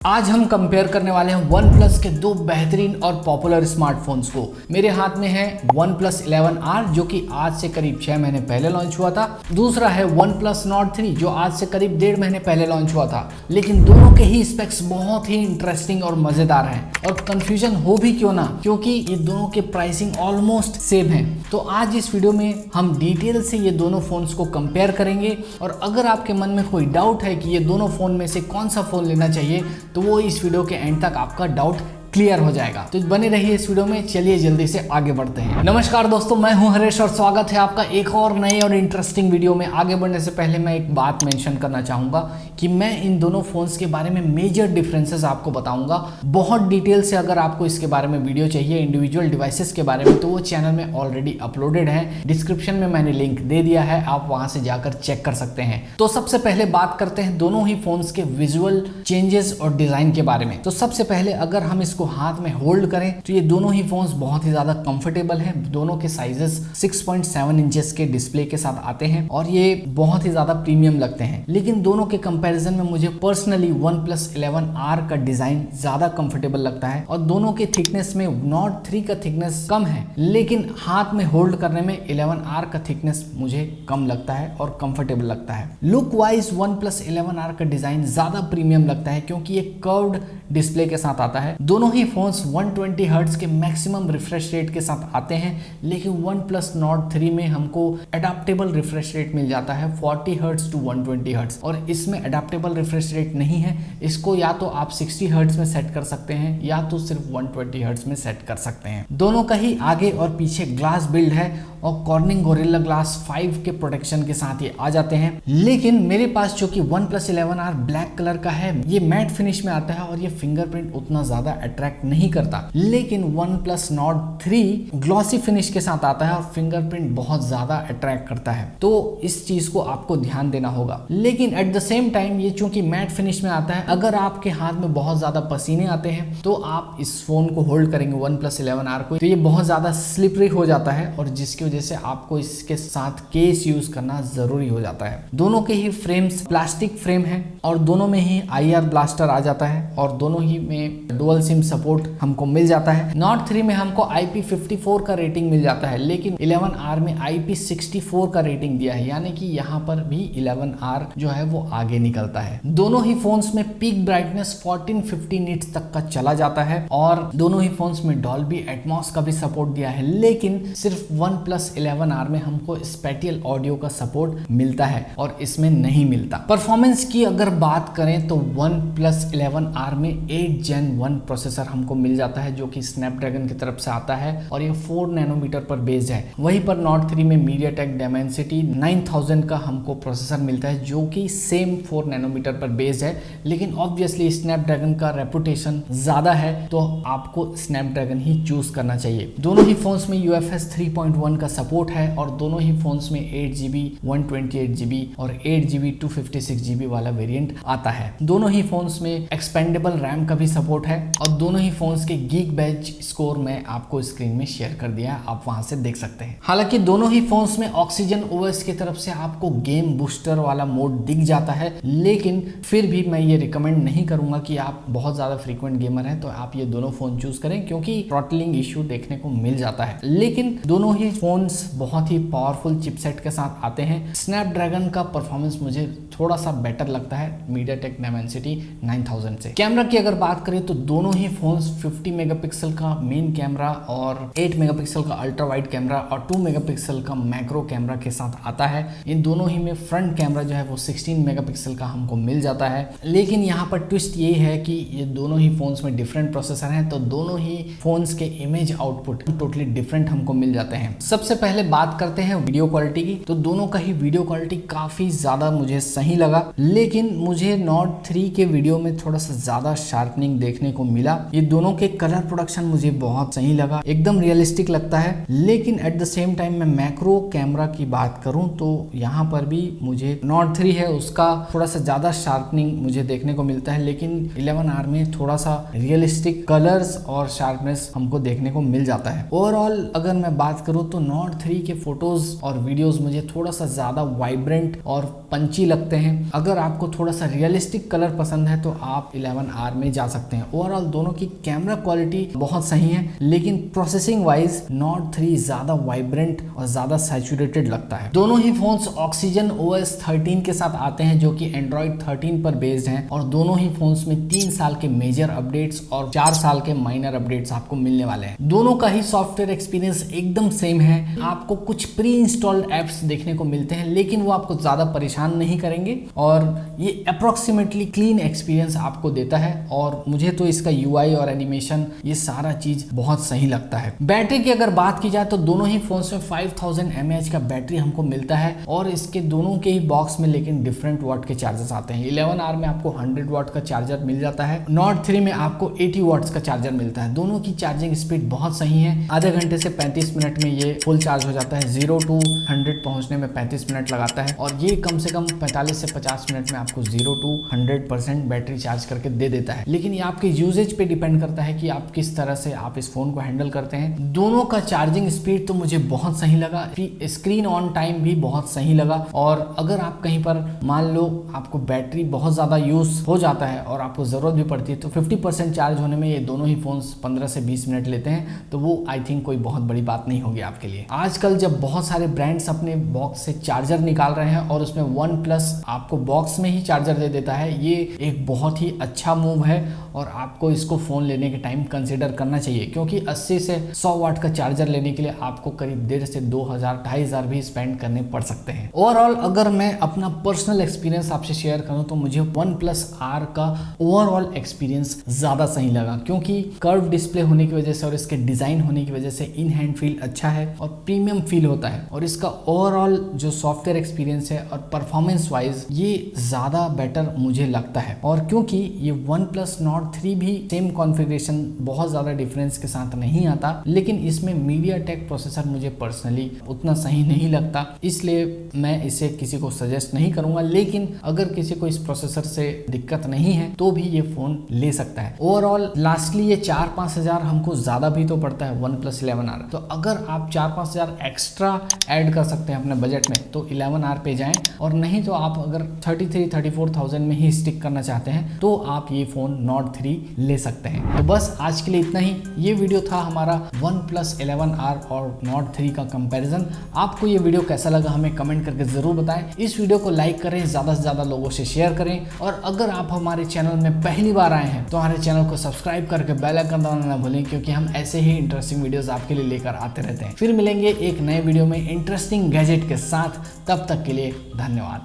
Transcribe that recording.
आज हम कंपेयर करने वाले हैं OnePlus के दो बेहतरीन और पॉपुलर स्मार्टफोन्स को। मेरे हाथ में है OnePlus 11R जो कि आज से करीब 6 महीने पहले लॉन्च हुआ था। दूसरा है OnePlus Nord 3 जो आज से करीब 1.5 महीने पहले लॉन्च हुआ था। लेकिन दोनों के ही स्पेक्स बहुत ही इंटरेस्टिंग और मजेदार हैं और कंफ्यूजन हो भी क्यों ना, क्योंकि ये दोनों के प्राइसिंग ऑलमोस्ट सेम है। तो आज इस वीडियो में हम डिटेल से ये दोनों फोन्स को कंपेयर करेंगे और अगर आपके मन में कोई डाउट है कि ये दोनों फोन में से कौन सा फोन लेना चाहिए तो वो इस वीडियो के एंड तक आपका डाउट क्लियर हो जाएगा। तो बने रहिए इस वीडियो में। चलिए जल्दी से आगे बढ़ते हैं। नमस्कार दोस्तों, मैं हूं हरेश और स्वागत है आपका एक और नए और इंटरेस्टिंग वीडियो में। आगे बढ़ने से पहले मैं एक बात मेंशन करना चाहूंगा कि मैं इन दोनों फोन्स के बारे में मेजर डिफरेंसेस आपको बताऊंगा बहुत डिटेल से। अगर आपको इसके बारे में वीडियो चाहिए इंडिविजुअल डिवाइसेस के बारे में तो वो चैनल में ऑलरेडी अपलोडेड है। डिस्क्रिप्शन में मैंने लिंक दे दिया है, आप वहां से जाकर चेक कर सकते हैं। तो सबसे पहले बात करते हैं दोनों ही फोन्स के विजुअल चेंजेस और डिजाइन के बारे में। तो सबसे पहले अगर हम इसको हाथ में होल्ड करें तो ये दोनों ही फोन्स बहुत ही ज्यादा कंफर्टेबल हैं। दोनों के साइजेस 6.7 इंचेस के डिस्प्ले के साथ आते हैं और ये बहुत ही ज्यादा प्रीमियम लगते हैं। लेकिन दोनों के कंपैरिजन में मुझे पर्सनली OnePlus 11R का डिजाइन ज्यादा कंफर्टेबल लगता है और दोनों के थिकनेस में Nord 3 का थिकनेस कम है, लेकिन हाथ में होल्ड करने में 11R का थिकनेस मुझे कम लगता है और कंफर्टेबल लगता है। लुक वाइज OnePlus 11R का डिजाइन ज्यादा प्रीमियम लगता है क्योंकि ये कर्व्ड डिस्प्ले के साथ आता है। दोनों ही फोन्स 120 हर्ट्ज के मैक्सिमम रिफ्रेश रेट के साथ आते हैं, लेकिन OnePlus Nord 3 में हमको अडेप्टेबल रिफ्रेश रेट मिल जाता है 40 हर्ट्ज टू 120 हर्ट्ज और इसमें अडेप्टेबल रिफ्रेश रेट नहीं है। इसको या तो आप 60 हर्ट्ज में सेट कर सकते हैं या तो सिर्फ 120 हर्ट्ज में सेट कर सकते हैं। दोनों का ही आगे और पीछे ग्लास बिल्ड है और कॉर्निंग गोरिल्ला ग्लास 5 के प्रोटेक्शन के साथ ये आ जाते हैं। लेकिन मेरे पास जो कि OnePlus 11R ब्लैक कलर का है, ये मैट फिनिश में आता है और ये फिंगरप्रिंट उतना ज्यादा अट्रैक्ट नहीं करता। लेकिन OnePlus Nord 3 ग्लॉसी फिनिश के साथ आता है और फिंगरप्रिंट बहुत ज्यादा अट्रैक्ट करता है, तो इस चीज को आपको ध्यान देना होगा। लेकिन एट द सेम टाइम ये चूंकि मैट फिनिश में आता है, अगर आपके हाथ में बहुत ज्यादा पसीने आते हैं तो आप इस फोन को होल्ड करेंगे OnePlus 11R को तो ये बहुत ज्यादा स्लिपरी हो जाता है और जिसकी वजह से आपको इसके साथ केस यूज करना जरूरी हो जाता है। दोनों के ही फ्रेम्स प्लास्टिक फ्रेम है और दोनों में ही IR ब्लास्टर आ जाता है और दोनों ही में डुअल सिम सपोर्ट हमको मिल जाता है। Nord 3 में हमको IP54 का रेटिंग मिल जाता है, लेकिन 11R में IP64 का रेटिंग दिया है, यानी कि यहाँ पर भी 11R जो है वो आगे निकलता है। दोनों ही फोन्स में पीक ब्राइटनेस 1450 निट्स तक का चला जाता है और दोनों ही फोन्स में डॉल्बी एटमॉस का भी सपोर्ट दिया है, लेकिन सिर्फ OnePlus 11R में हमको स्पेटियल ऑडियो का सपोर्ट मिलता है और इसमें नहीं मिलता। परफॉर्मेंस की अगर बात करें तो OnePlus 11R में 8 Gen 1 प्रोसेसर हमको मिल जाता है जो कि स्नैपड्रैगन की तरफ से आता है और ये 4 नैनोमीटर पर बेस्ड है। वहीं पर Nord 3 में MediaTek Dimensity 9000 का हमको प्रोसेसर मिलता है जो कि सेम 4 नैनोमीटर पर बेस्ड है, लेकिन ऑब्वियसली स्नैपड्रैगन का रेपुटेशन ज्यादा है तो आपको स्नैपड्रैगन ही चूज करना चाहिए। दोनों ही फोन्स में UFS 3.1 का सपोर्ट है और दोनों ही फोन्स में 8GB 128GB और 8GB 256GB वाला वेरिएंट आता है। दोनों ही फोन्स में एक्सपेंडेबल रैम का भी सपोर्ट है और दोनों ही फोन्स के Geekbench स्कोर मैं आपको स्क्रीन में शेयर कर दिया है, आप वहां से देख सकते हैं। हालांकि दोनों ही फोन्स में Oxygen OS की तरफ से आपको गेम बूस्टर वाला मोड दिख जाता है, लेकिन फिर भी मैं ये रिकमेंड नहीं करूंगा कि आप बहुत ज्यादा फ्रीक्वेंट गेमर हैं तो आप ये दोनों फोन चूज करें क्योंकि थ्रॉटलिंग इश्यू देखने को मिल जाता है। लेकिन दोनों ही फोन्स बहुत ही पावरफुल चिपसेट के साथ आते हैं। स्नैपड्रैगन का परफॉर्मेंस मुझे थोड़ा सा बेटर लगता है MediaTek Dimensity 9000 से। कैमरा की अगर बात करें तो दोनों ही फोन्स 50 मेगापिक्सल का मेन कैमरा और 8 मेगापिक्सल का अल्ट्रा वाइड कैमरा और 2 मेगापिक्सल का मैक्रो कैमरा के साथ आता है। इन दोनों ही में फ्रंट कैमरा जो है वो 16 मेगापिक्सल का हमको मिल जाता है। लेकिन यहाँ पर ट्विस्ट ये है कि ये दोनों ही फोन्स में डिफरेंट प्रोसेसर हैं तो दोनों ही फोन्स के इमेज आउटपुट टोटली डिफरेंट हमको मिल जाते हैं। सबसे पहले बात करते हैं वीडियो क्वालिटी की, तो दोनों का ही वीडियो क्वालिटी काफी ज्यादा मुझे सही लगा, लेकिन मुझे Nord 3 के वीडियो में थोड़ा सा ज्यादा शार्पनिंग देखने को मिला। ये दोनों के कलर प्रोडक्शन मुझे बहुत सही लगा, एकदम रियलिस्टिक लगता है। लेकिन एट द सेम टाइम मैं मैक्रो कैमरा की बात करूं तो यहाँ पर भी मुझे Nord 3 है उसका थोड़ा सा ज्यादा शार्पनिंग मुझे देखने को मिलता है, लेकिन 11R में थोड़ा सा रियलिस्टिक कलर्स और शार्पनेस हमको देखने को मिल जाता है। ओवरऑल अगर मैं बात करूं तो नॉट 3 के फोटोज और वीडियोस मुझे थोड़ा सा ज़्यादा वाइब्रेंट और पंची लगते हैं। अगर आपको थोड़ा सा रियलिस्टिक कलर पसंद है तो आप 11R में जा सकते हैं। ओवरऑल दोनों की कैमरा क्वालिटी बहुत सही है, लेकिन प्रोसेसिंग वाइज नॉट 3 ज़्यादा वाइब्रेंट और ज़्यादा सैचुरेटेड लगता है। दोनों ही फोन्स ऑक्सीजन OS 13 के साथ आते हैं जो कि एंड्रॉइड 13 पर बेस्ड हैं, और दोनों ही फोन्स में 3 साल के मेजर अपडेट्स और 4 साल के माइनर अपडेट्स आपको मिलने वाले हैं। दोनों का ही सॉफ्टवेयर एक्सपीरियंस एकदम सेम है। आपको कुछ प्री इंस्टॉल्ड एप्स देखने को मिलते हैं, लेकिन वो आपको ज़्यादा परेशान नहीं करेंगे और ये अप्रोक्सीमेटली क्लीन एक्सपीरियंस आपको देता है। और मुझे तो इसका UI और एनिमेशन ये सारा चीज बहुत सही लगता है। बैटरी की अगर बात की जाए तो दोनों ही फोन्स में 5000 mAh का बैटरी हमको मिलता है, और इसके दोनों के ही बॉक्स में लेकिन डिफरेंट वाट के चार्जर्स आते हैं। 11R में आपको 100 वाट का चार्जर मिल जाता है, नॉट 3 में आपको 80 वाट्स का चार्जर मिलता है। दोनों की चार्जिंग स्पीड बहुत सही है। आधे घंटे से 35 मिनट में ये फुल चार्ज हो जाता है। 0 to 100 पहुंचने में 35 मिनट लगाता है, और ये कम से कम 45 से 50 मिनट में आपको 0 to 100% बैटरी चार्ज करके दे देता है। लेकिन ये आपके यूजेज पे डिपेंड करता है कि आप किस तरह से आप इस फोन को हैंडल करते हैं। दोनों का चार्जिंग स्पीड तो मुझे बहुत सही लगा, स्क्रीन ऑन टाइम भी बहुत सही लगा। और अगर आप कहीं पर मान लो आपको बैटरी बहुत ज्यादा यूज हो जाता है और आपको जरूरत भी पड़ती है, तो 50% चार्ज होने में ये दोनों ही फोन्स 15 से 20 मिनट लेते हैं, तो वो आई थिंक कोई बहुत बड़ी बात नहीं होगी आपके लिए। आजकल जब बहुत सारे ब्रांड्स अपने बॉक्स से चार्जर निकाल रहे हैं और उसमें OnePlus आपको बॉक्स में ही चार्जर दे देता है, ये एक बहुत ही अच्छा मूव है और आपको इसको फोन लेने के टाइम कंसीडर करना चाहिए, क्योंकि 80 से 100 वाट का चार्जर लेने के लिए आपको करीब 1.5 से 2,000-2,500 भी स्पेंड करने पड़ सकते हैं। ओवरऑल अगर मैं अपना पर्सनल एक्सपीरियंस आपसे शेयर करूं तो मुझे OnePlus R का ओवरऑल एक्सपीरियंस ज्यादा सही लगा, क्योंकि कर्व डिस्प्ले होने की वजह से और इसके डिजाइन होने की वजह से इन हैंड फील अच्छा है और प्रीमियम फील होता है, और इसका ओवरऑल जो सॉफ्टवेयर एक्सपीरियंस है और परफॉर्मेंस वाइज ये ज्यादा बेटर मुझे लगता है। और क्योंकि ये OnePlus Nord 3 भी सेम कॉन्फ़िगरेशन बहुत ज्यादा डिफरेंस के साथ नहीं आता, लेकिन इसमें MediaTek प्रोसेसर मुझे पर्सनली उतना सही नहीं लगता, इसलिए मैं इसे किसी को सजेस्ट नहीं करूंगा। लेकिन अगर किसी को इस प्रोसेसर से दिक्कत नहीं है तो भी ये फोन ले सकता है। ओवरऑल लास्टली ये 4-5 हजार हमको ज्यादा भी तो पड़ता है OnePlus 11R, तो अगर आप 4-5 हजार एक्स्ट्रा ऐड कर सकते हैं अपने बजट में तो 11R पे जाएं, और नहीं तो आप अगर 33-34,000 में ही स्टिक करना चाहते हैं तो आप ये फोन Nord 3 ले सकते हैं। तो बस आज के लिए इतना ही। ये वीडियो था हमारा OnePlus 11R और Nord 3 का कंपैरिजन। आपको ये वीडियो कैसा लगा हमें कमेंट करके जरूर बताएं। इस वीडियो को लाइक करें, ज्यादा से ज्यादा लोगों से शेयर करें, और अगर आप हमारे चैनल में पहली बार आए हैं तो हमारे चैनल को सब्सक्राइब करके बेल आइकन दबाना ना भूलें, क्योंकि हम ऐसे ही इंटरेस्टिंग वीडियोस आपके लिए लेकर आते रहते हैं। फिर मिलेंगे एक नए वीडियो में इंटरेस्टिंग गैजेट के साथ, तब तक के लिए धन्यवाद।